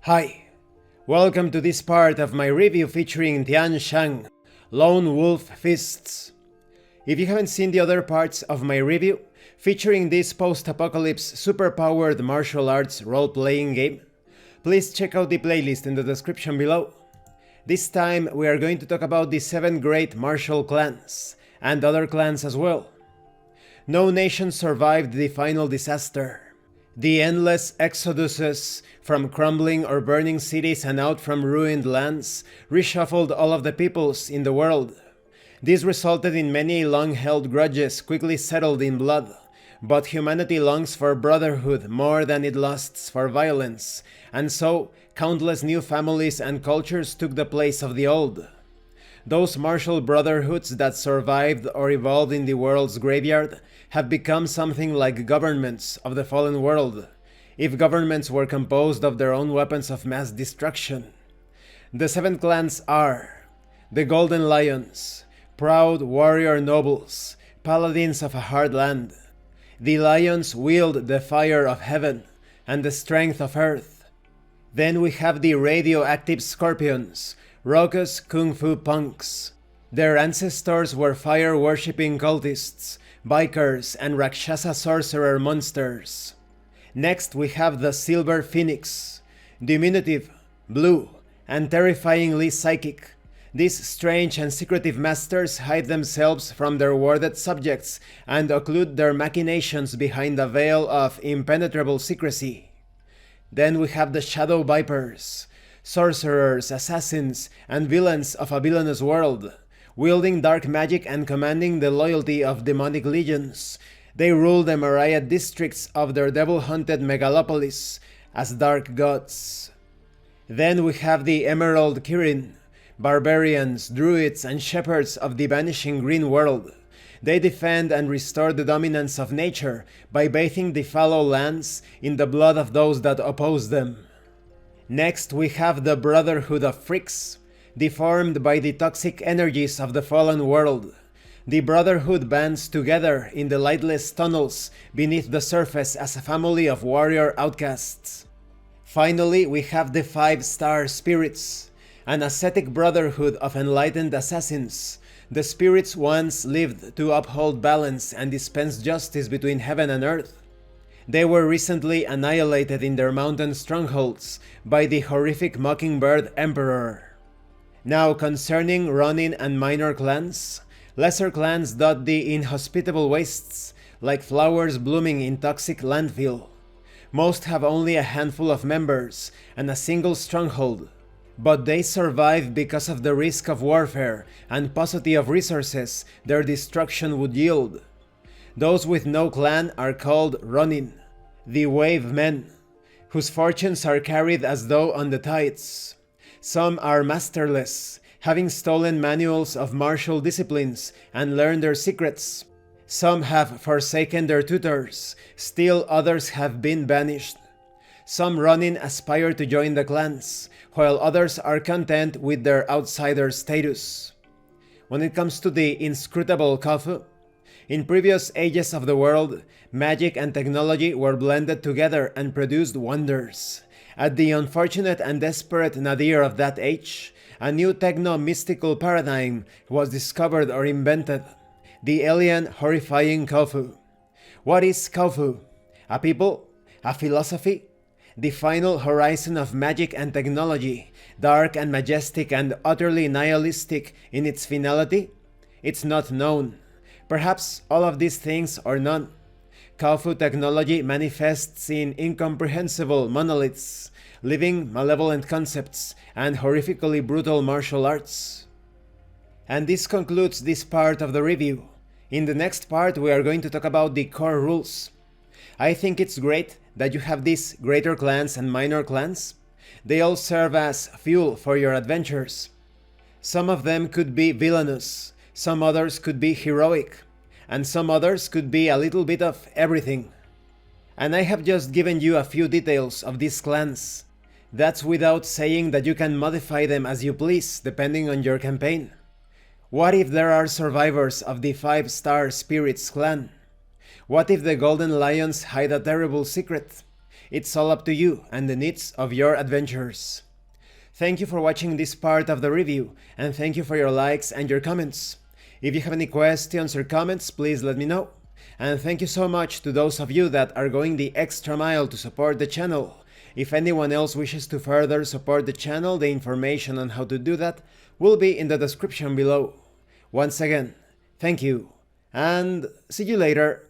Hi, welcome to this part of my review featuring Tian Shang, Lone Wolf Fists. If you haven't seen the other parts of my review, featuring this post-apocalypse super-powered martial arts role-playing game, please check out the playlist in the description below. This time we are going to talk about the 7 great martial clans, and other clans as well. No nation survived the final disaster. The endless exoduses from crumbling or burning cities and out from ruined lands reshuffled all of the peoples in the world. This resulted in many long-held grudges quickly settled in blood, but humanity longs for brotherhood more than it lusts for violence, and so countless new families and cultures took the place of the old. Those martial brotherhoods that survived or evolved in the world's graveyard have become something like governments of the fallen world, if governments were composed of their own weapons of mass destruction. The 7 clans are the Golden Lions, proud warrior nobles, paladins of a hard land. The lions wield the fire of heaven and the strength of earth. Then we have the radioactive scorpions, raucous kung fu punks. Their ancestors were fire-worshipping cultists, bikers, and Rakshasa sorcerer monsters. Next we have the Silver Phoenix, diminutive, blue, and terrifyingly psychic. These strange and secretive masters hide themselves from their warded subjects and occlude their machinations behind a veil of impenetrable secrecy. Then we have the Shadow Vipers, sorcerers, assassins, and villains of a villainous world. Wielding dark magic and commanding the loyalty of demonic legions, they rule the myriad districts of their devil-haunted megalopolis as dark gods. Then we have the Emerald Kirin, barbarians, druids, and shepherds of the vanishing green world. They defend and restore the dominance of nature by bathing the fallow lands in the blood of those that oppose them. Next we have the Brotherhood of Freaks, deformed by the toxic energies of the fallen world. The Brotherhood bands together in the lightless tunnels beneath the surface as a family of warrior outcasts. Finally, we have the 5-star Spirits, an ascetic brotherhood of enlightened assassins. The spirits once lived to uphold balance and dispense justice between heaven and earth. They were recently annihilated in their mountain strongholds by the horrific Mockingbird Emperor. Now concerning Ronin and minor clans, lesser clans dot the inhospitable wastes like flowers blooming in toxic landfill. Most have only a handful of members and a single stronghold, but they survive because of the risk of warfare and paucity of resources their destruction would yield. Those with no clan are called Ronin, the wave men, whose fortunes are carried as though on the tides. Some are masterless, having stolen manuals of martial disciplines and learned their secrets. Some have forsaken their tutors, still others have been banished. Some Ronin aspire to join the clans, while others are content with their outsider status. When it comes to the inscrutable Kafu, in previous ages of the world, magic and technology were blended together and produced wonders. At the unfortunate and desperate nadir of that age, a new techno-mystical paradigm was discovered or invented, the alien horrifying Kafu. What is Kafu? A people? A philosophy? The final horizon of magic and technology, dark and majestic and utterly nihilistic in its finality? It's not known. Perhaps all of these things or none. Kafu technology manifests in incomprehensible monoliths, living malevolent concepts, and horrifically brutal martial arts. And this concludes this part of the review. In the next part we are going to talk about the core rules. I think it's great that you have these greater clans and minor clans. They all serve as fuel for your adventures. Some of them could be villainous, some others could be heroic, and some others could be a little bit of everything. And I have just given you a few details of these clans. That's without saying that you can modify them as you please depending on your campaign. What if there are survivors of the 5-star Spirits clan? What if the Golden Lions hide a terrible secret? It's all up to you and the needs of your adventures. Thank you for watching this part of the review, and thank you for your likes and your comments. If you have any questions or comments, please let me know. And thank you so much to those of you that are going the extra mile to support the channel. If anyone else wishes to further support the channel, the information on how to do that will be in the description below. Once again, thank you, and see you later.